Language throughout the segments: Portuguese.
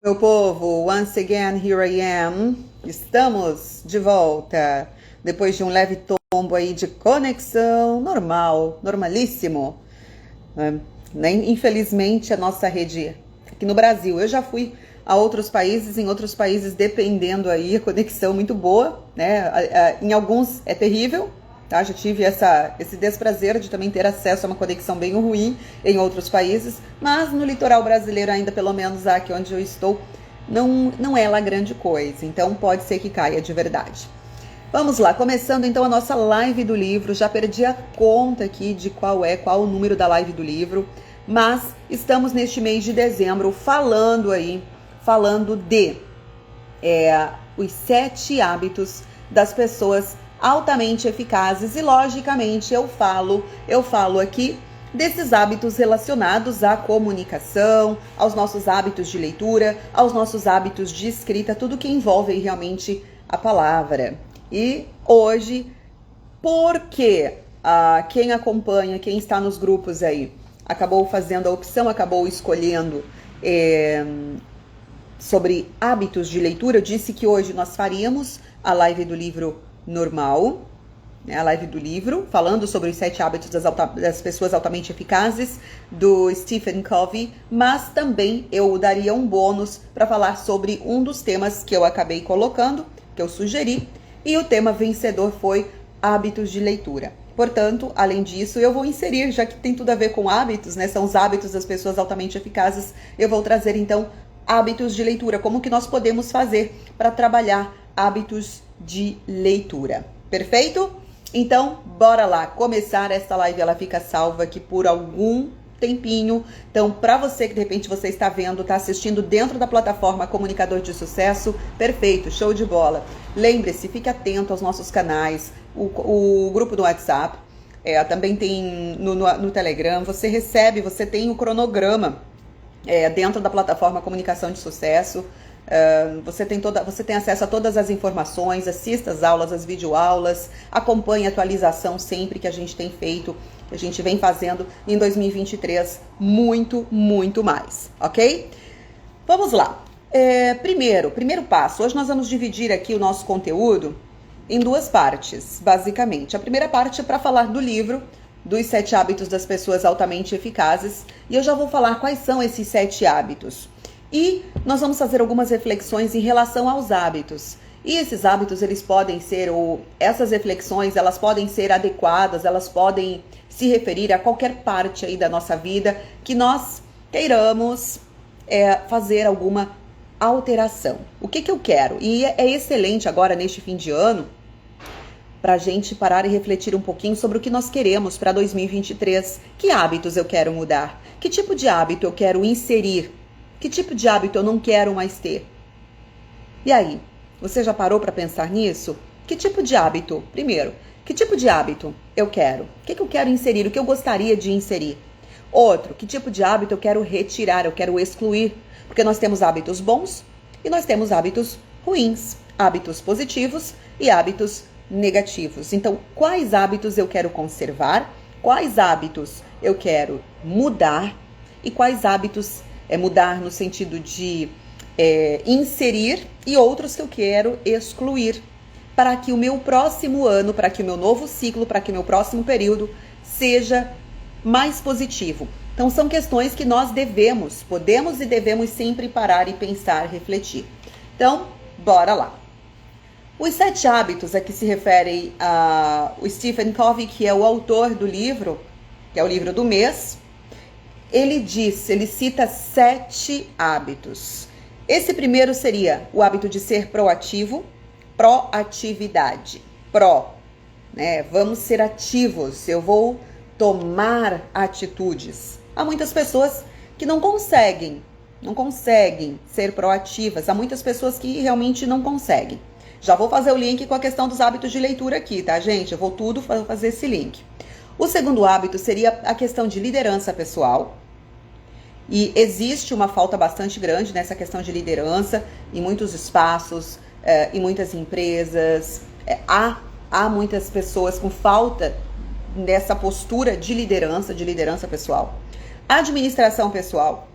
Meu povo, once again, here I am. Estamos de volta, depois de um leve tombo aí de conexão, normal, normalíssimo. Infelizmente, a nossa rede aqui no Brasil, eu já fui a outros países, em outros países, dependendo aí, a conexão muito boa, né? Em alguns é terrível, tá? Já tive esse desprazer de também ter acesso a uma conexão bem ruim em outros países, mas no litoral brasileiro ainda, pelo menos aqui onde eu estou, não é lá grande coisa, então pode ser que caia de verdade. Vamos lá, começando então a nossa live do livro. Já perdi a conta aqui de qual o número da live do livro, mas estamos neste mês de dezembro falando de os 7 hábitos das pessoas altamente eficazes, e logicamente eu falo aqui desses hábitos relacionados à comunicação, aos nossos hábitos de leitura, aos nossos hábitos de escrita, tudo que envolve realmente a palavra. E hoje, porque quem acompanha, quem está nos grupos aí, acabou fazendo a opção, acabou escolhendo sobre hábitos de leitura, eu disse que hoje nós faríamos a live do livro normal, né, a live do livro, falando sobre os 7 hábitos das pessoas altamente eficazes, do Stephen Covey, mas também eu daria um bônus para falar sobre um dos temas que eu acabei colocando, que eu sugeri, e o tema vencedor foi hábitos de leitura. Portanto, além disso, eu vou inserir, já que tem tudo a ver com hábitos, né? São os hábitos das pessoas altamente eficazes, eu vou trazer então hábitos de leitura, como que nós podemos fazer para trabalhar hábitos de leitura. Perfeito? Então, bora lá começar essa live. Ela fica salva aqui por algum tempinho. Então, para você que de repente você está vendo, está assistindo dentro da plataforma Comunicador de Sucesso, perfeito, show de bola. Lembre-se, fique atento aos nossos canais, o grupo do WhatsApp, também tem no Telegram, você tem o cronograma dentro da plataforma Comunicação de Sucesso. Você tem acesso a todas as informações, assista as aulas, as videoaulas, acompanhe a atualização sempre que a gente tem feito, que a gente vem fazendo em 2023, muito, muito mais, ok? Vamos lá. Primeiro passo, hoje nós vamos dividir aqui o nosso conteúdo em 2 partes, basicamente. A primeira parte é para falar do livro, dos 7 hábitos das pessoas altamente eficazes, e eu já vou falar quais são esses 7 hábitos. E nós vamos fazer algumas reflexões em relação aos hábitos. E esses hábitos, eles podem ser, ou essas reflexões, elas podem ser adequadas, elas podem se referir a qualquer parte aí da nossa vida que nós queiramos fazer alguma alteração. O que eu quero? E é excelente agora, neste fim de ano, para a gente parar e refletir um pouquinho sobre o que nós queremos para 2023. Que hábitos eu quero mudar? Que tipo de hábito eu quero inserir? Que tipo de hábito eu não quero mais ter? E aí, você já parou para pensar nisso? Que tipo de hábito? Primeiro, que tipo de hábito eu quero? O que eu quero inserir? O que eu gostaria de inserir? Outro, que tipo de hábito eu quero retirar? Eu quero excluir? Porque nós temos hábitos bons e nós temos hábitos ruins, hábitos positivos e hábitos negativos. Então, quais hábitos eu quero conservar? Quais hábitos eu quero mudar? E quais hábitos mudar no sentido de inserir, e outros que eu quero excluir, para que o meu próximo ano, para que o meu novo ciclo, para que o meu próximo período seja mais positivo. Então são questões que nós podemos e devemos sempre parar e pensar, refletir. Então, bora lá. Os 7 hábitos a que se refere o Stephen Covey, que é o autor do livro, que é o livro do mês. Ele cita 7 hábitos. Esse primeiro seria o hábito de ser proativo, proatividade. Né? Vamos ser ativos, eu vou tomar atitudes. Há muitas pessoas que não conseguem ser proativas. Há muitas pessoas que realmente não conseguem. Já vou fazer o link com a questão dos hábitos de leitura aqui, tá, gente? Eu vou tudo fazer esse link. O segundo hábito seria a questão de liderança pessoal. E existe uma falta bastante grande nessa questão de liderança em muitos espaços, em muitas empresas. Há muitas pessoas com falta dessa postura de liderança pessoal. Administração pessoal.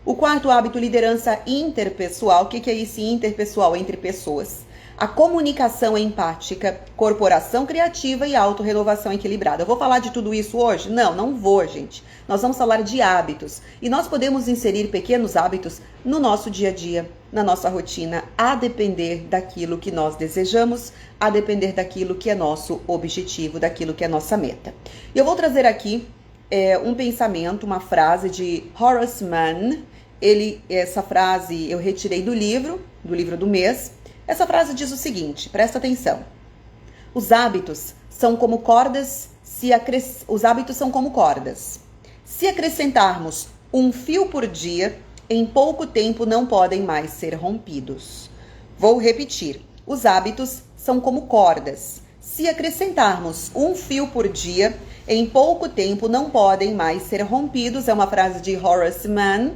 O quarto hábito, liderança interpessoal. O que é esse interpessoal? Entre pessoas. A comunicação empática, corporação criativa e autorrenovação equilibrada. Eu vou falar de tudo isso hoje? Não, não vou, gente. Nós vamos falar de hábitos. E nós podemos inserir pequenos hábitos no nosso dia a dia, na nossa rotina, a depender daquilo que nós desejamos, a depender daquilo que é nosso objetivo, daquilo que é nossa meta. E eu vou trazer aqui um pensamento, uma frase de Horace Mann. Essa frase eu retirei do livro do mês. Essa frase diz o seguinte, presta atenção. Os hábitos são como cordas. Os hábitos são como cordas. Se acrescentarmos um fio por dia, em pouco tempo não podem mais ser rompidos. Vou repetir. Os hábitos são como cordas. Se acrescentarmos um fio por dia, em pouco tempo não podem mais ser rompidos. É uma frase de Horace Mann.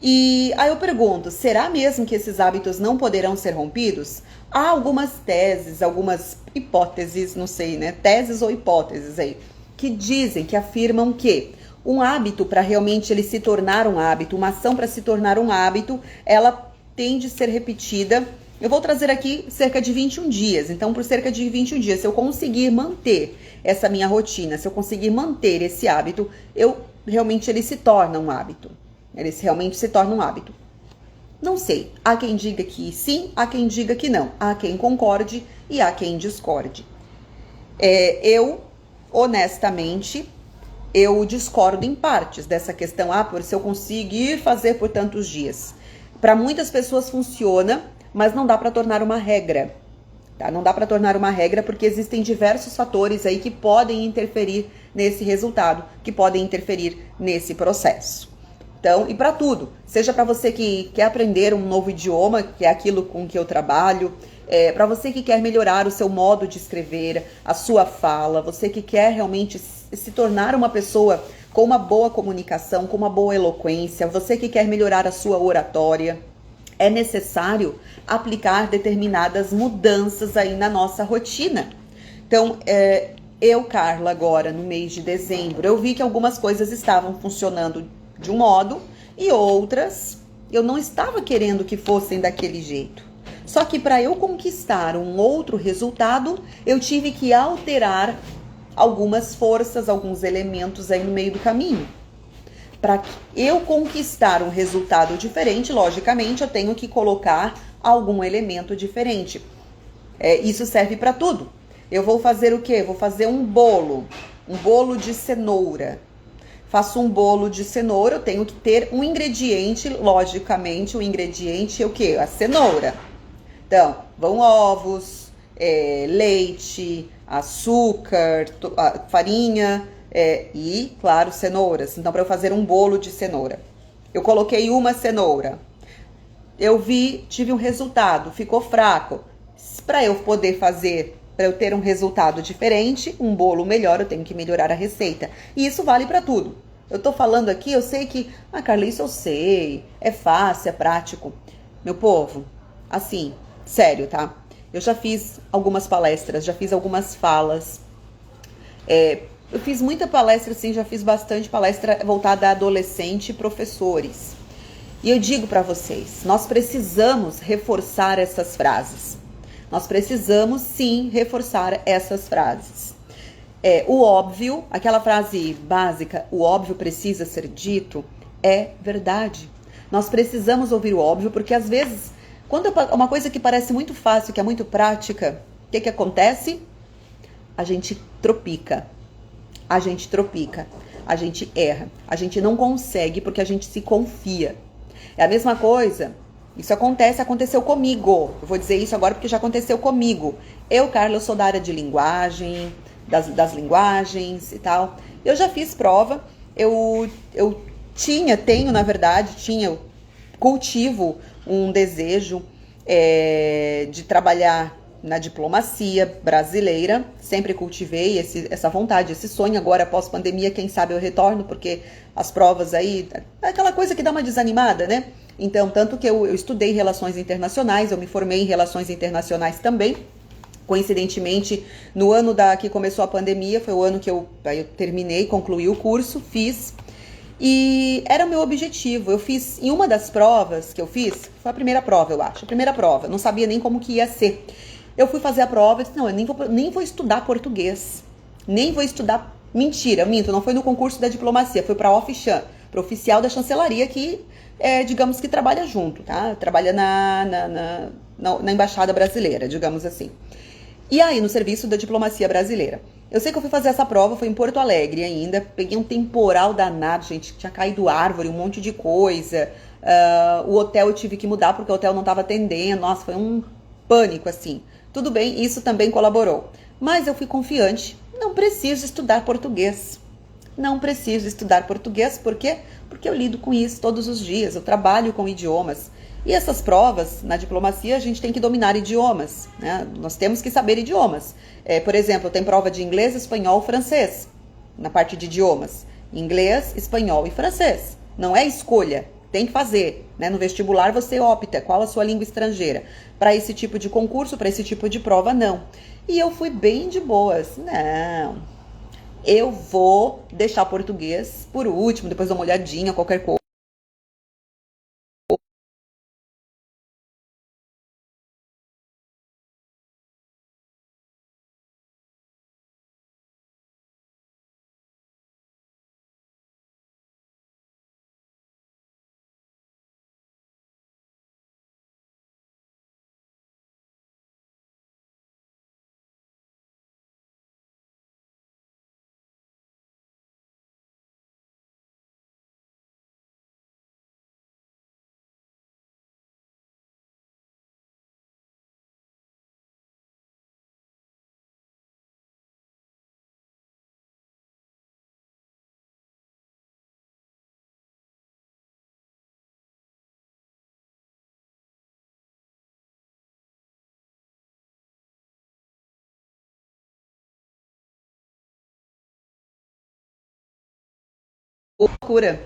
E aí eu pergunto, será mesmo que esses hábitos não poderão ser rompidos? Há algumas teses, algumas hipóteses, não sei, né? Teses ou hipóteses aí, que dizem, que afirmam que um hábito, para realmente ele se tornar um hábito, uma ação para se tornar um hábito, ela tem de ser repetida. Eu vou trazer aqui cerca de 21 dias. Então, por cerca de 21 dias, se eu conseguir manter essa minha rotina, se eu conseguir manter esse hábito, realmente ele se torna um hábito. Ele realmente se torna um hábito. Não sei. Há quem diga que sim, há quem diga que não. Há quem concorde e há quem discorde. Honestamente, eu discordo em partes dessa questão. Por se eu conseguir fazer por tantos dias. Para muitas pessoas funciona, mas não dá para tornar uma regra. Tá? Não dá para tornar uma regra porque existem diversos fatores aí que podem interferir nesse resultado, que podem interferir nesse processo. Então, e para tudo, seja para você que quer aprender um novo idioma, que é aquilo com que eu trabalho, para você que quer melhorar o seu modo de escrever, a sua fala, você que quer realmente se tornar uma pessoa com uma boa comunicação, com uma boa eloquência, você que quer melhorar a sua oratória, é necessário aplicar determinadas mudanças aí na nossa rotina. Então, Carla, agora no mês de dezembro, eu vi que algumas coisas estavam funcionando de um modo e outras eu não estava querendo que fossem daquele jeito. Só que para eu conquistar um outro resultado, eu tive que alterar algumas forças, alguns elementos aí no meio do caminho. Para eu conquistar um resultado diferente, logicamente, eu tenho que colocar algum elemento diferente. Isso serve para tudo. Eu vou fazer o quê? Vou fazer um bolo de cenoura. Faço um bolo de cenoura, eu tenho que ter um ingrediente, logicamente, o ingrediente é o quê? A cenoura. Então, vão ovos, leite, açúcar, farinha e, claro, cenouras. Então, para eu fazer um bolo de cenoura, eu coloquei uma cenoura. Tive um resultado, ficou fraco. Para eu poder fazer, para eu ter um resultado diferente, um bolo melhor, eu tenho que melhorar a receita. E isso vale para tudo. Eu tô falando aqui, eu sei que, Carla, isso eu sei, é fácil, é prático. Meu povo, assim, sério, tá? Eu já fiz algumas palestras, já fiz algumas falas. Eu fiz muita palestra, sim, já fiz bastante palestra voltada a adolescente e professores. E eu digo para vocês, nós precisamos reforçar essas frases. Nós precisamos, sim, reforçar essas frases. O óbvio, aquela frase básica, o óbvio precisa ser dito, é verdade. Nós precisamos ouvir o óbvio, porque às vezes, quando é uma coisa que parece muito fácil, que é muito prática, o que acontece? A gente tropica, a gente erra, a gente não consegue porque a gente se confia. É a mesma coisa. Isso aconteceu comigo. Eu vou dizer isso agora porque já aconteceu comigo. Carla, eu sou da área de linguagem, das linguagens e tal. Eu já fiz prova. Eu cultivo um desejo de trabalhar na diplomacia brasileira. Sempre cultivei essa vontade, esse sonho. Agora, após pandemia, quem sabe eu retorno, porque as provas aí, é aquela coisa que dá uma desanimada, né? Então, tanto que eu estudei relações internacionais, eu me formei em relações internacionais também. Coincidentemente, no ano que começou a pandemia, foi o ano que eu terminei, concluí o curso, fiz. E era o meu objetivo. Eu fiz, em uma das provas que eu fiz, foi a primeira prova, eu acho. A primeira prova, não sabia nem como que ia ser. Eu fui fazer a prova e disse, não, eu nem vou estudar português. Nem vou estudar... Mentira, minto, não foi no concurso da diplomacia, foi para Ofchan, para oficial da chancelaria que, digamos que trabalha junto, tá? Trabalha na embaixada brasileira, digamos assim. E aí, no serviço da diplomacia brasileira. Eu sei que eu fui fazer essa prova, foi em Porto Alegre ainda. Peguei um temporal danado, gente. Tinha caído árvore, um monte de coisa. O hotel eu tive que mudar porque o hotel não estava atendendo. Nossa, foi um pânico, assim. Tudo bem, isso também colaborou. Mas eu fui confiante. Não preciso estudar português. Não preciso estudar português. Por quê? Porque eu lido com isso todos os dias. Eu trabalho com idiomas. E essas provas, na diplomacia, a gente tem que dominar idiomas, né? Nós temos que saber idiomas. Por exemplo, tem prova de inglês, espanhol, francês, na parte de idiomas. Inglês, espanhol e francês. Não é escolha, tem que fazer, né? No vestibular você opta qual a sua língua estrangeira. Para esse tipo de concurso, para esse tipo de prova, não. E eu fui bem de boas. Não, eu vou deixar português por último, depois dou uma olhadinha, qualquer coisa. Loucura.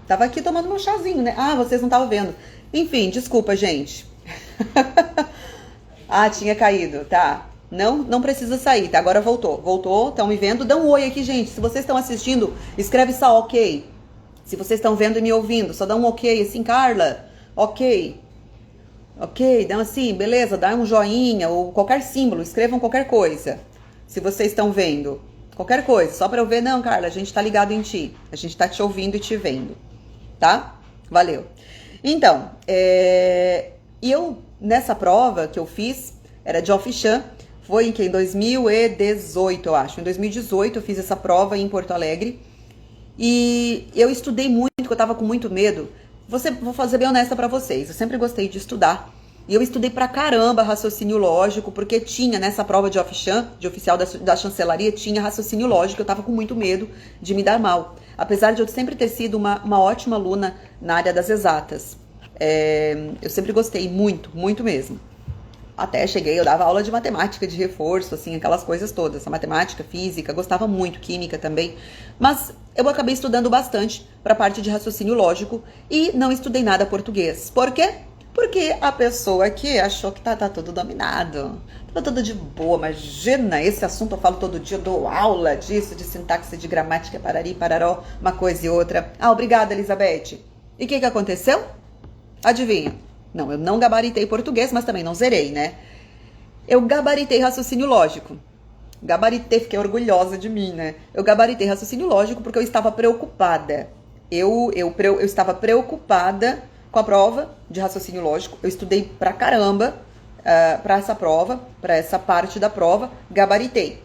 Tava aqui tomando meu chazinho, né? Ah, vocês não estavam vendo. Enfim, desculpa, gente. Ah, tinha caído, tá. Não precisa sair, tá? Agora voltou. Voltou, estão me vendo. Dá um oi aqui, gente. Se vocês estão assistindo, escreve só ok. Se vocês estão vendo e me ouvindo, só dá um ok, assim, Carla. Ok. Ok, dá assim, beleza, dá um joinha ou qualquer símbolo, escrevam qualquer coisa. Se vocês estão vendo. Qualquer coisa, só pra eu ver. Não, Carla, a gente tá ligado em ti. A gente tá te ouvindo e te vendo. Tá? Valeu. Então, e eu, nessa prova que eu fiz, era de Ofchan, foi em 2018, eu acho. Em 2018 eu fiz essa prova em Porto Alegre. E eu estudei muito, porque eu tava com muito medo. Vou fazer bem honesta pra vocês, eu sempre gostei de estudar. E eu estudei pra caramba raciocínio lógico, porque tinha nessa prova de Ofchan, de oficial da chancelaria, tinha raciocínio lógico, eu tava com muito medo de me dar mal. Apesar de eu sempre ter sido uma ótima aluna na área das exatas. Eu sempre gostei muito, muito mesmo. Até cheguei, eu dava aula de matemática de reforço, assim, aquelas coisas todas. A matemática, física, gostava muito, química também. Mas eu acabei estudando bastante para a parte de raciocínio lógico e não estudei nada português. Por quê? Porque a pessoa aqui achou que tá tudo dominado. Tá tudo de boa, imagina, esse assunto eu falo todo dia, eu dou aula disso, de sintaxe, de gramática, parari, pararó, uma coisa e outra. Ah, obrigada, Elizabeth. E o que aconteceu? Adivinha? Não, eu não gabaritei português, mas também não zerei, né? Eu gabaritei raciocínio lógico. Gabaritei, fiquei orgulhosa de mim, né? Eu gabaritei raciocínio lógico porque eu estava preocupada. Eu estava preocupada com a prova de raciocínio lógico. Eu estudei pra caramba pra essa prova, pra essa parte da prova. Gabaritei.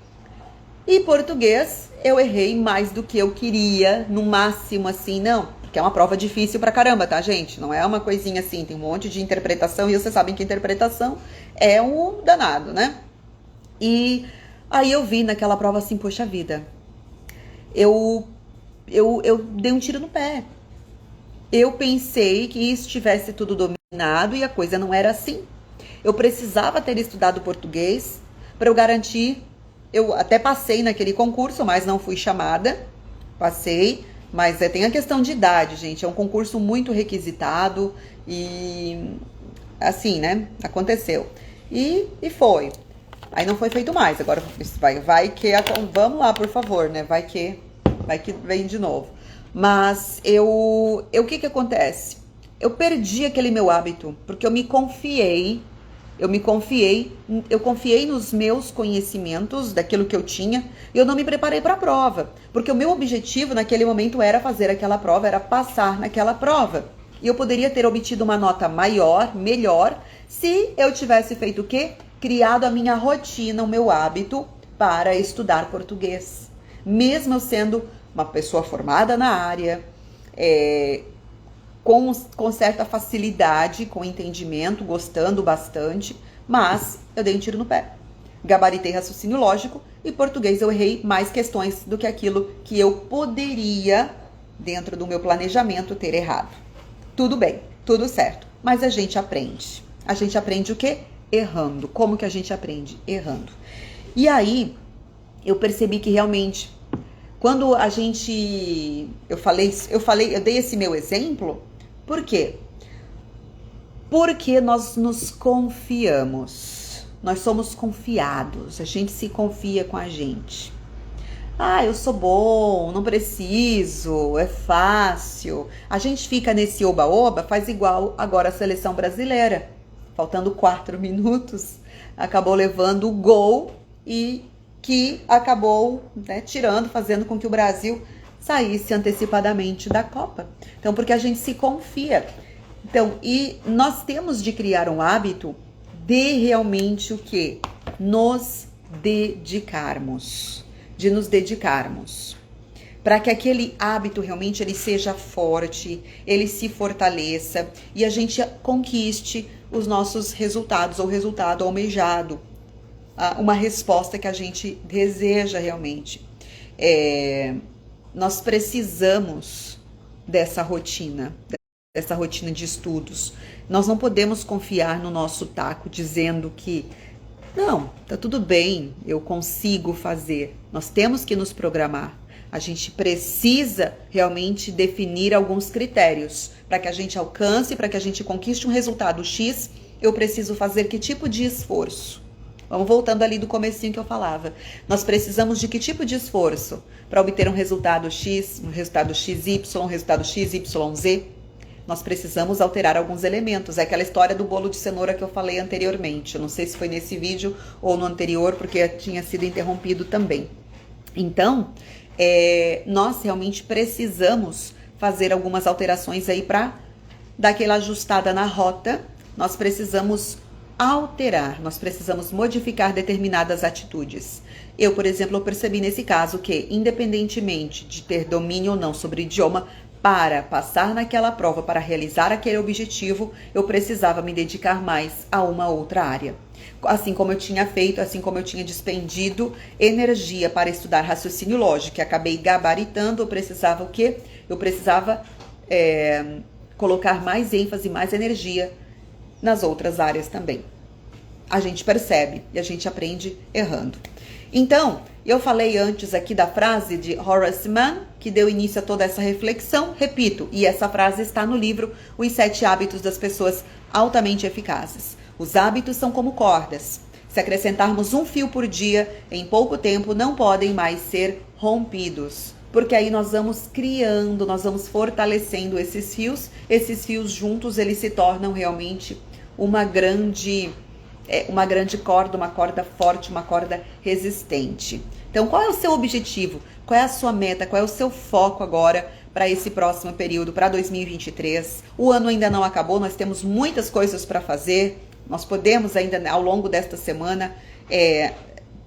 E português, eu errei mais do que eu queria, no máximo assim, não. Porque é uma prova difícil pra caramba, tá, gente? Não é uma coisinha assim, tem um monte de interpretação, e vocês sabem que interpretação é um danado, né? E aí eu vi naquela prova assim, poxa vida, eu dei um tiro no pé. Eu pensei que estivesse tudo dominado e a coisa não era assim. Eu precisava ter estudado português para eu garantir. Eu até passei naquele concurso, mas não fui chamada. Passei, mas tem a questão de idade, gente. É um concurso muito requisitado e assim, né? Aconteceu. E foi. Aí não foi feito mais. Agora vai que... Vamos lá, por favor, né? Vai que vem de novo. Mas o que que acontece? Eu perdi aquele meu hábito, porque eu confiei nos meus conhecimentos, daquilo que eu tinha, e eu não me preparei para a prova, porque o meu objetivo naquele momento era fazer aquela prova, era passar naquela prova. E eu poderia ter obtido uma nota maior, melhor, se eu tivesse feito o quê? Criado a minha rotina, o meu hábito para estudar português. Mesmo eu sendo uma pessoa formada na área, com certa facilidade, com entendimento, gostando bastante, mas eu dei um tiro no pé. Gabaritei raciocínio lógico e português eu errei mais questões do que aquilo que eu poderia, dentro do meu planejamento, ter errado. Tudo bem, tudo certo, mas a gente aprende. A gente aprende o quê? Errando. Como que a gente aprende? Errando. E aí, eu percebi que realmente, quando a gente... Eu dei esse meu exemplo. Por quê? Porque nós nos confiamos. Nós somos confiados. A gente se confia com a gente. Ah, eu sou bom, não preciso, é fácil. A gente fica nesse oba-oba, faz igual agora a seleção brasileira. Faltando 4 minutos, acabou levando o gol e que acabou, né, fazendo com que o Brasil saísse antecipadamente da Copa. Então, porque a gente se confia. Então, e nós temos de criar um hábito de realmente o quê? Nos dedicarmos. De nos dedicarmos. Para que aquele hábito realmente ele seja forte, ele se fortaleça e a gente conquiste os nossos resultados, ou resultado almejado. Uma resposta que a gente deseja realmente. Nós precisamos dessa rotina de estudos. Nós não podemos confiar no nosso taco dizendo que não, tá tudo bem, eu consigo fazer. Nós temos que nos programar. A gente precisa realmente definir alguns critérios. Para que a gente alcance, para que a gente conquiste um resultado X, eu preciso fazer que tipo de esforço? Vamos voltando ali do comecinho que eu falava. Nós precisamos de que tipo de esforço para obter um resultado X, um resultado XY, um resultado XYZ? Nós precisamos alterar alguns elementos. É aquela história do bolo de cenoura que eu falei anteriormente. Eu não sei se foi nesse vídeo ou no anterior, porque tinha sido interrompido também. Então, nós realmente precisamos fazer algumas alterações aí para dar aquela ajustada na rota. Nós precisamos alterar, nós precisamos modificar determinadas atitudes. Eu, por exemplo, percebi nesse caso que, independentemente de ter domínio ou não sobre o idioma, para passar naquela prova, para realizar aquele objetivo, eu precisava me dedicar mais a uma outra área. Assim como eu tinha feito, assim como eu tinha despendido energia para estudar raciocínio lógico, que acabei gabaritando, eu precisava o quê? Eu precisava colocar mais ênfase, mais energia nas outras áreas também. A gente percebe e a gente aprende errando. Então, eu falei antes aqui da frase de Horace Mann, que deu início a toda essa reflexão. Repito, e essa frase está no livro Os 7 Hábitos das Pessoas Altamente Eficazes. Os hábitos são como cordas. Se acrescentarmos um fio por dia, em pouco tempo não podem mais ser rompidos. Porque aí nós vamos criando, nós vamos fortalecendo esses fios juntos, eles se tornam realmente uma grande corda, uma corda forte, uma corda resistente. Então, qual é o seu objetivo? Qual é a sua meta? Qual é o seu foco agora para esse próximo período, para 2023? O ano ainda não acabou, nós temos muitas coisas para fazer. Nós podemos ainda, ao longo desta semana,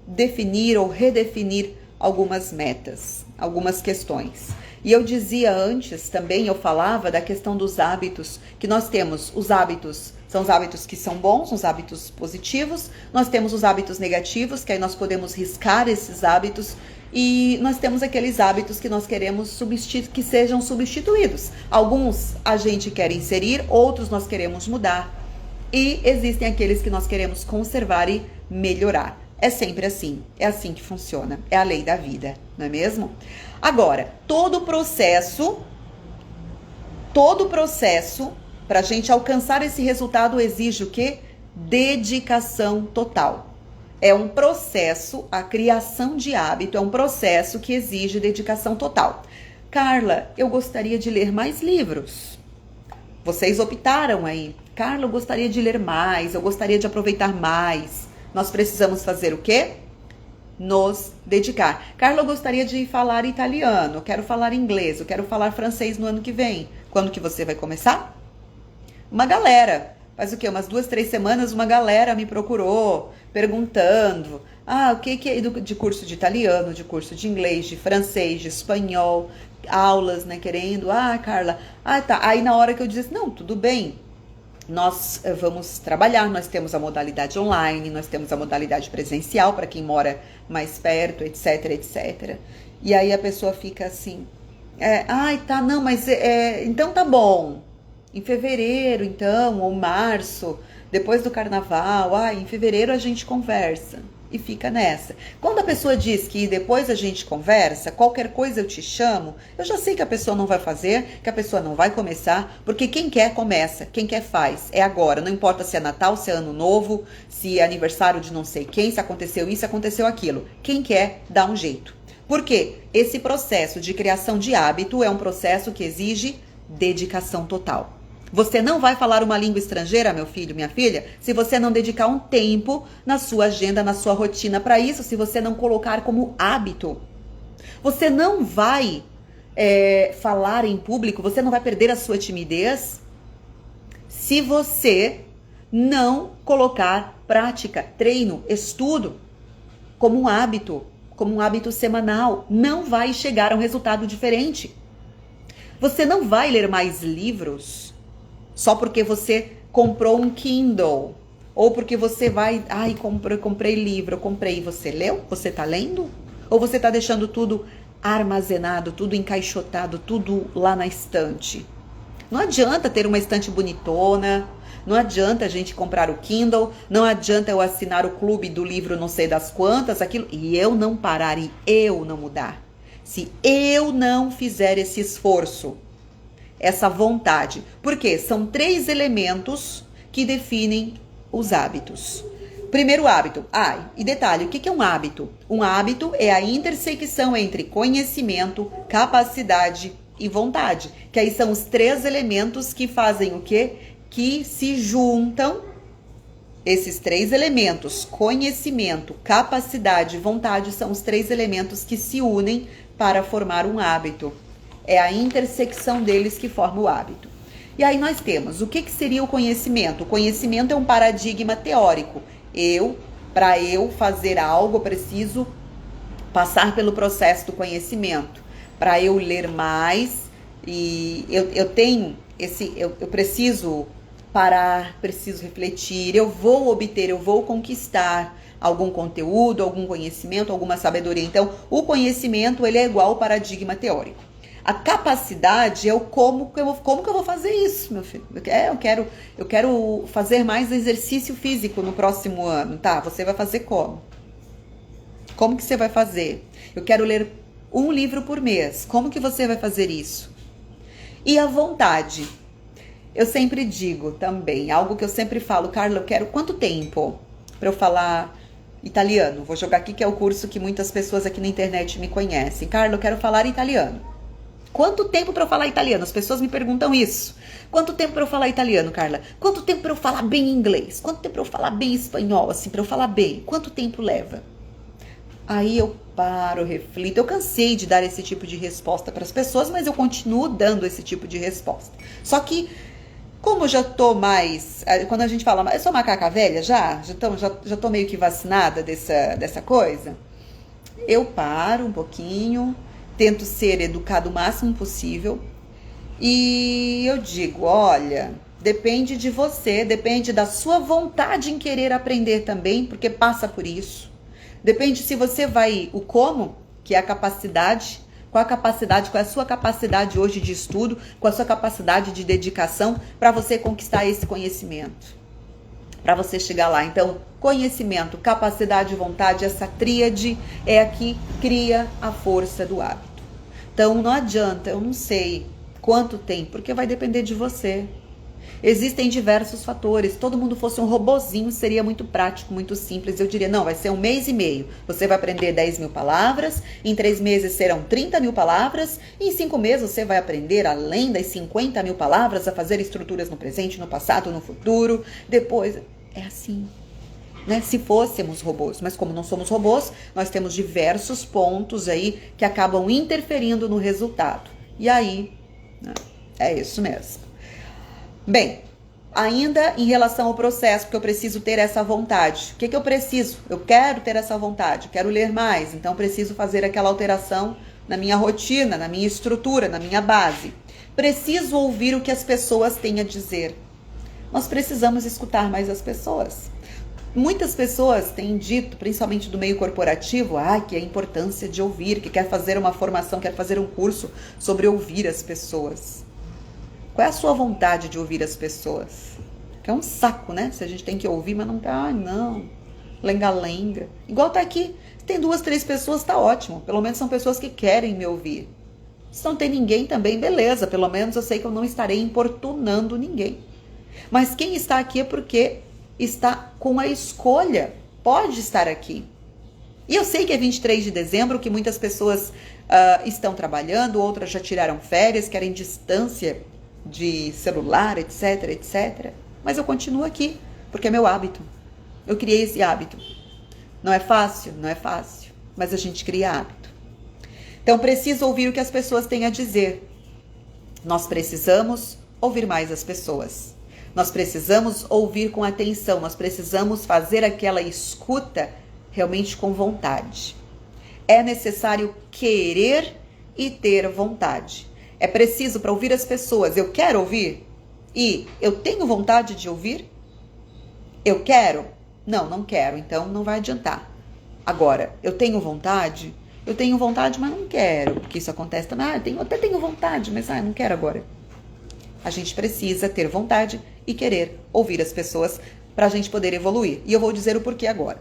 definir ou redefinir algumas metas, algumas questões. E eu dizia antes também, eu falava da questão dos hábitos, que nós temos os hábitos, são os hábitos que são bons, os hábitos positivos, nós temos os hábitos negativos, que aí nós podemos riscar esses hábitos, e nós temos aqueles hábitos que nós queremos que sejam substituídos. Alguns a gente quer inserir, outros nós queremos mudar, e existem aqueles que nós queremos conservar e melhorar. É sempre assim, é assim que funciona, é a lei da vida, não é mesmo? Agora, todo o processo para a gente alcançar esse resultado exige o quê? Dedicação total. É um processo, a criação de hábito é um processo que exige dedicação total. Carla, eu gostaria de ler mais livros. Vocês optaram aí. Carla, eu gostaria de ler mais, eu gostaria de aproveitar mais. Nós precisamos fazer o quê? Nos dedicar. Carla, eu gostaria de falar italiano, eu quero falar inglês, eu quero falar francês no ano que vem. Quando que você vai começar? Uma galera. Faz o quê? Umas 2, 3 semanas uma galera me procurou, perguntando, o que é de curso de italiano, de curso de inglês, de francês, de espanhol, aulas, né, querendo, Carla, tá. Aí na hora que eu disse, não, tudo bem, nós vamos trabalhar, nós temos a modalidade online, nós temos a modalidade presencial para quem mora mais perto, etc, etc. E aí a pessoa fica assim, tá, não, mas então tá bom. Em fevereiro, então, ou março, depois do carnaval, em fevereiro a gente conversa. E fica nessa. Quando a pessoa diz que depois a gente conversa, qualquer coisa eu te chamo, eu já sei que a pessoa não vai fazer, que a pessoa não vai começar, porque quem quer começa, quem quer faz. É agora, não importa se é Natal, se é Ano Novo, se é aniversário de não sei quem, se aconteceu isso, aconteceu aquilo. Quem quer, dá um jeito. Por quê? Esse processo de criação de hábito é um processo que exige dedicação total. Você não vai falar uma língua estrangeira, meu filho, minha filha, se você não dedicar um tempo na sua agenda, na sua rotina para isso, se você não colocar como hábito. Você não vai falar em público, você não vai perder a sua timidez se você não colocar prática, treino, estudo como um hábito semanal. Não vai chegar a um resultado diferente. Você não vai ler mais livros só porque você comprou um Kindle. Ou porque você vai, comprei livro, eu comprei. Você leu? Você tá lendo? Ou você tá deixando tudo armazenado, tudo encaixotado, tudo lá na estante? Não adianta ter uma estante bonitona, não adianta a gente comprar o Kindle, não adianta eu assinar o clube do livro não sei das quantas, aquilo, e eu não parar, e eu não mudar. Se eu não fizer esse esforço, essa vontade. Porque são 3 elementos que definem os hábitos. Primeiro hábito. E detalhe, o que é um hábito? Um hábito é a intersecção entre conhecimento, capacidade e vontade. Que aí são os 3 elementos que fazem o quê? Que se juntam. Esses 3 elementos, conhecimento, capacidade e vontade, são os 3 elementos que se unem para formar um hábito. É a intersecção deles que forma o hábito. E aí nós temos, o que seria o conhecimento? O conhecimento é um paradigma teórico. Para eu fazer algo, eu preciso passar pelo processo do conhecimento. Para eu ler mais, e eu preciso parar, preciso refletir, eu vou conquistar algum conteúdo, algum conhecimento, alguma sabedoria. Então, o conhecimento, ele é igual ao paradigma teórico. A capacidade é o como que eu vou fazer isso, meu filho. Eu quero fazer mais exercício físico no próximo ano. Tá, você vai fazer como? Como que você vai fazer? Eu quero ler um livro por mês. Como que você vai fazer isso? E a vontade. Eu sempre digo também, algo que eu sempre falo, Carla, eu quero quanto tempo para eu falar italiano? Vou jogar aqui que é o curso que muitas pessoas aqui na internet me conhecem. Carla, eu quero falar italiano. Quanto tempo para eu falar italiano? As pessoas me perguntam isso. Quanto tempo para eu falar italiano, Carla? Quanto tempo para eu falar bem inglês? Quanto tempo para eu falar bem espanhol, assim, para eu falar bem? Quanto tempo leva? Aí eu paro, reflito. Eu cansei de dar esse tipo de resposta para as pessoas, mas eu continuo dando esse tipo de resposta. Só que, como eu já tô mais... Quando a gente fala, eu sou macaca velha já tô meio que vacinada dessa coisa. Eu paro um pouquinho, tento ser educado o máximo possível e eu digo, olha, depende de você, depende da sua vontade em querer aprender também, porque passa por isso. Depende se você vai, o como, que é a capacidade, qual é a sua capacidade hoje de estudo, qual a sua capacidade de dedicação para você conquistar esse conhecimento, para você chegar lá. Então, conhecimento, capacidade e vontade, essa tríade é a que cria a força do hábito. Então, não adianta, eu não sei quanto tempo, porque vai depender de você. Existem diversos fatores. Se todo mundo fosse um robozinho, seria muito prático, muito simples. Eu diria, não, vai ser 1 mês e meio. Você vai aprender 10 mil palavras, em 3 meses serão 30 mil palavras, e em 5 meses você vai aprender, além das 50 mil palavras, a fazer estruturas no presente, no passado, no futuro. Depois, é assim. Né? Se fôssemos robôs, mas como não somos robôs, nós temos diversos pontos aí que acabam interferindo no resultado. E aí, né? É isso mesmo. Bem, ainda em relação ao processo, porque eu preciso ter essa vontade. O que eu preciso? Eu quero ter essa vontade, quero ler mais, então preciso fazer aquela alteração na minha rotina, na minha estrutura, na minha base. Preciso ouvir o que as pessoas têm a dizer. Nós precisamos escutar mais as pessoas. Muitas pessoas têm dito, principalmente do meio corporativo, que a importância de ouvir, que quer fazer uma formação, quer fazer um curso sobre ouvir as pessoas. Qual é a sua vontade de ouvir as pessoas? Que é um saco, né? Se a gente tem que ouvir, mas não tá, não. Lenga-lenga. Igual tá aqui. Se tem 2, 3 pessoas, tá ótimo. Pelo menos são pessoas que querem me ouvir. Se não tem ninguém também, beleza. Pelo menos eu sei que eu não estarei importunando ninguém. Mas quem está aqui é porque está com a escolha, pode estar aqui. E eu sei que é 23 de dezembro, que muitas pessoas estão trabalhando, outras já tiraram férias, querem distância de celular, etc, etc. Mas eu continuo aqui, porque é meu hábito. Eu criei esse hábito. Não é fácil? Não é fácil. Mas a gente cria hábito. Então, preciso ouvir o que as pessoas têm a dizer. Nós precisamos ouvir mais as pessoas. Nós precisamos ouvir com atenção, nós precisamos fazer aquela escuta realmente com vontade. É necessário querer e ter vontade. É preciso para ouvir as pessoas, eu quero ouvir? E eu tenho vontade de ouvir? Eu quero? Não, não quero, então não vai adiantar. Agora, eu tenho vontade? Eu tenho vontade, mas não quero, porque isso acontece também. Eu até tenho vontade, mas não quero agora. A gente precisa ter vontade e querer ouvir as pessoas para a gente poder evoluir. E eu vou dizer o porquê agora.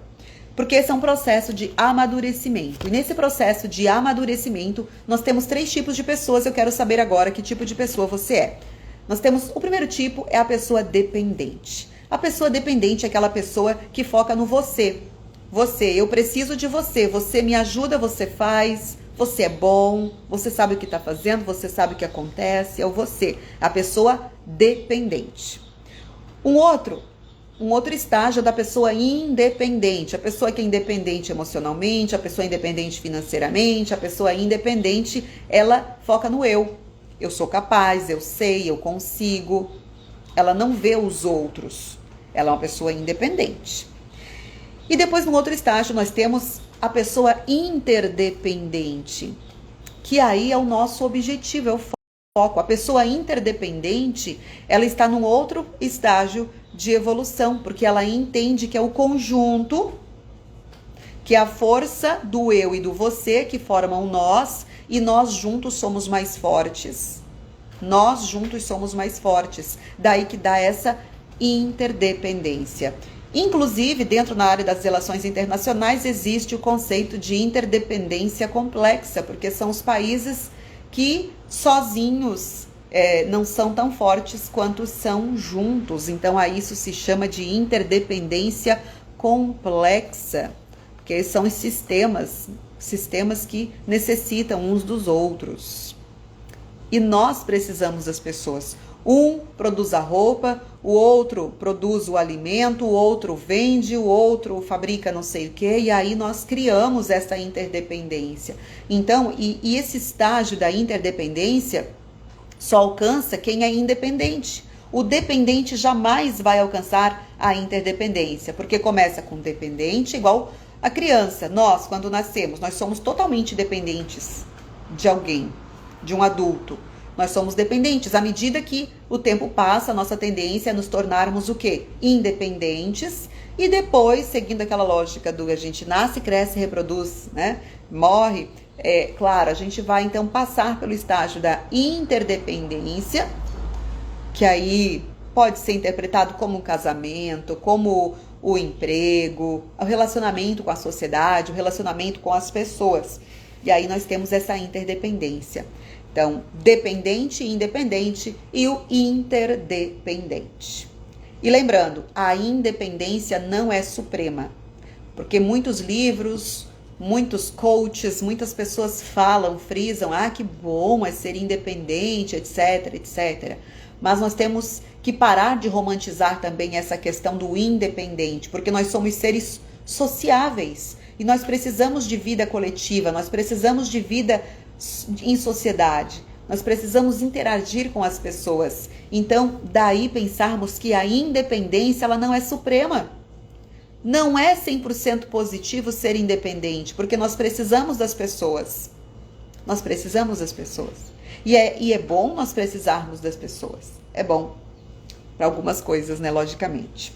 Porque esse é um processo de amadurecimento. E nesse processo de amadurecimento, nós temos 3 tipos de pessoas. Eu quero saber agora que tipo de pessoa você é. Nós temos, o primeiro tipo é a pessoa dependente. A pessoa dependente é aquela pessoa que foca no você. Você, eu preciso de você. Você me ajuda, você faz. Você é bom, você sabe o que está fazendo, você sabe o que acontece, é o você, a pessoa dependente. Um outro estágio da pessoa independente, a pessoa que é independente emocionalmente, a pessoa independente financeiramente, a pessoa independente, ela foca no eu. Eu sou capaz, eu sei, eu consigo. Ela não vê os outros, ela é uma pessoa independente. E depois, no outro estágio, nós temos a pessoa interdependente, que aí é o nosso objetivo, é o foco. A pessoa interdependente, ela está num outro estágio de evolução, porque ela entende que é o conjunto, que é a força do eu e do você que formam nós, e nós juntos somos mais fortes. Nós juntos somos mais fortes. Daí que dá essa interdependência. Inclusive, dentro da área das relações internacionais, existe o conceito de interdependência complexa, porque são os países que sozinhos não são tão fortes quanto são juntos. Então, a isso se chama de interdependência complexa, porque são os sistemas que necessitam uns dos outros. E nós precisamos das pessoas. Um produz a roupa, o outro produz o alimento, o outro vende, o outro fabrica não sei o que, e aí nós criamos essa interdependência. Então, e esse estágio da interdependência só alcança quem é independente. O dependente jamais vai alcançar a interdependência, porque começa com dependente, igual a criança. Nós, quando nascemos, nós somos totalmente dependentes de alguém, de um adulto. Nós somos dependentes. À medida que o tempo passa, a nossa tendência é nos tornarmos o quê? Independentes. E depois, seguindo aquela lógica do a gente nasce, cresce, reproduz, né? Morre. Claro, a gente vai então passar pelo estágio da interdependência, que aí pode ser interpretado como um casamento, como o emprego, o relacionamento com a sociedade, o relacionamento com as pessoas. E aí nós temos essa interdependência. Então, dependente e independente e o interdependente. E lembrando, a independência não é suprema, porque muitos livros, muitos coaches, muitas pessoas falam, frisam, que bom é ser independente, etc, etc. Mas nós temos que parar de romantizar também essa questão do independente, porque nós somos seres sociáveis e nós precisamos de vida coletiva, nós precisamos de vida em sociedade, nós precisamos interagir com as pessoas. Então, daí pensarmos que a independência ela não é suprema. Não é 100% positivo ser independente, porque nós precisamos das pessoas. Nós precisamos das pessoas. E é bom nós precisarmos das pessoas. É bom para algumas coisas, né? Logicamente.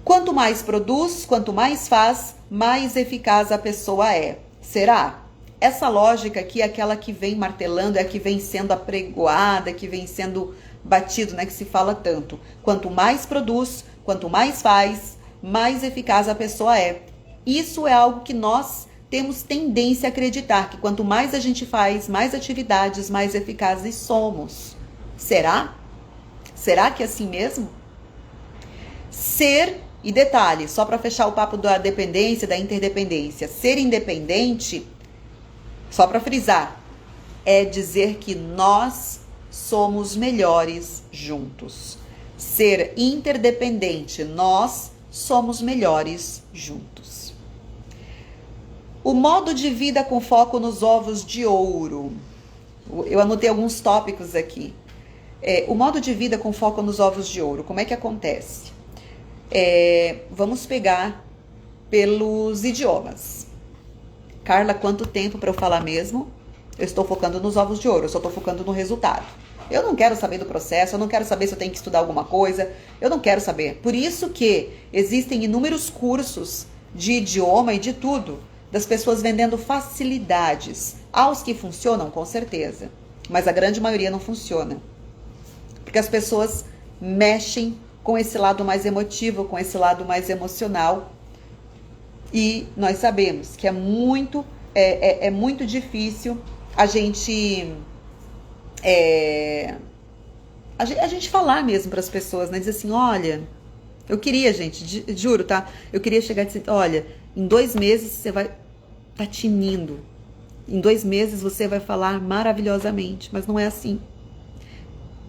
Quanto mais produz, quanto mais faz, mais eficaz a pessoa é. Será? Essa lógica aqui é aquela que vem martelando, é a que vem sendo apregoada, que vem sendo batido, né? Que se fala tanto. Quanto mais produz, quanto mais faz, mais eficaz a pessoa é. Isso é algo que nós temos tendência a acreditar, que quanto mais a gente faz, mais atividades, mais eficazes somos. Será? Será que é assim mesmo? Ser, e detalhe, só para fechar o papo da dependência, da interdependência, ser independente, só para frisar, é dizer que nós somos melhores juntos. Ser interdependente, nós somos melhores juntos. O modo de vida com foco nos ovos de ouro. Eu anotei alguns tópicos aqui. O modo de vida com foco nos ovos de ouro, como é que acontece? Vamos pegar pelos idiomas. Carla, quanto tempo para eu falar mesmo? Eu estou focando nos ovos de ouro, eu só estou focando no resultado. Eu não quero saber do processo, eu não quero saber se eu tenho que estudar alguma coisa, eu não quero saber. Por isso que existem inúmeros cursos de idioma e de tudo, das pessoas vendendo facilidades. Aos que funcionam, com certeza, mas a grande maioria não funciona. Porque as pessoas mexem com esse lado mais emotivo, com esse lado mais emocional. E nós sabemos que é muito difícil a gente falar mesmo para as pessoas, né? Dizer assim, olha, eu queria, gente, juro, tá? Eu queria chegar e dizer, olha, em 2 meses você vai tá tinindo. Em 2 meses você vai falar maravilhosamente, mas não é assim.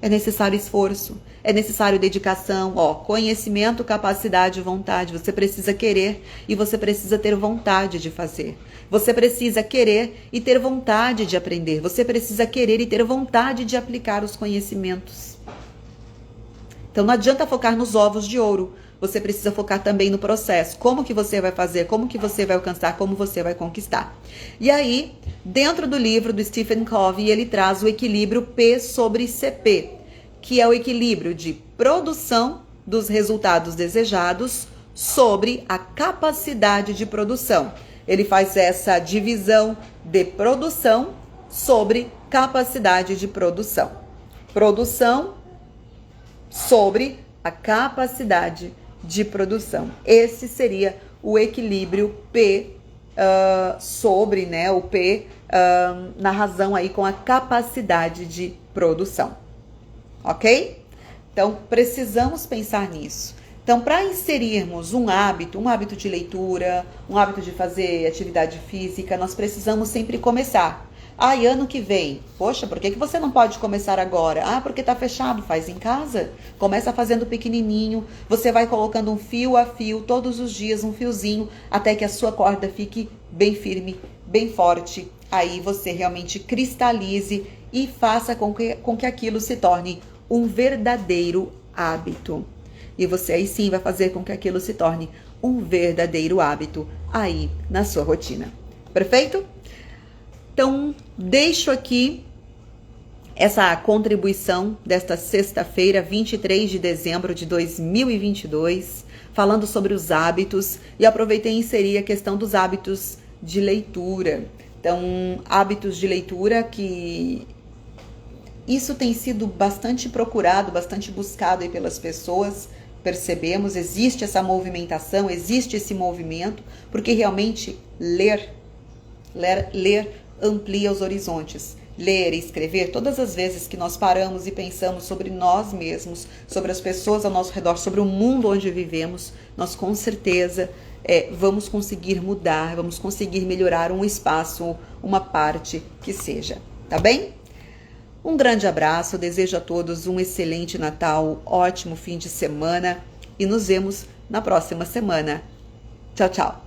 É necessário esforço, é necessário dedicação, conhecimento, capacidade e vontade. Você precisa querer e você precisa ter vontade de fazer. Você precisa querer e ter vontade de aprender. Você precisa querer e ter vontade de aplicar os conhecimentos. Então não adianta focar nos ovos de ouro. Você precisa focar também no processo. Como que você vai fazer, como que você vai alcançar, como você vai conquistar. E aí, dentro do livro do Stephen Covey, ele traz o equilíbrio P sobre CP, que é o equilíbrio de produção dos resultados desejados sobre a capacidade de produção. Ele faz essa divisão de produção sobre capacidade de produção. Produção sobre a capacidade de produção. Esse seria o equilíbrio P sobre, né, o P na razão aí com a capacidade de produção. Ok? Então, precisamos pensar nisso. Então, para inserirmos um hábito de leitura, um hábito de fazer atividade física, nós precisamos sempre começar. E ano que vem, poxa, por que você não pode começar agora? Porque tá fechado, faz em casa. Começa fazendo pequenininho, você vai colocando um fio a fio, todos os dias um fiozinho, até que a sua corda fique bem firme, bem forte. Aí você realmente cristalize e faça com que aquilo se torne um verdadeiro hábito. E você aí sim vai fazer com que aquilo se torne um verdadeiro hábito aí na sua rotina. Perfeito? Então, deixo aqui essa contribuição desta sexta-feira, 23 de dezembro de 2022, falando sobre os hábitos, e aproveitei e inseri a questão dos hábitos de leitura. Então, hábitos de leitura que isso tem sido bastante procurado, bastante buscado aí pelas pessoas. Percebemos, existe essa movimentação, existe esse movimento, porque realmente ler amplia os horizontes. ler e escrever, todas as vezes que nós paramos e pensamos sobre nós mesmos, sobre as pessoas ao nosso redor, sobre o mundo onde vivemos, nós com certeza vamos conseguir mudar, vamos conseguir melhorar um espaço, uma parte que seja, tá bem? Um grande abraço, desejo a todos um excelente Natal, ótimo fim de semana e nos vemos na próxima semana. Tchau, tchau!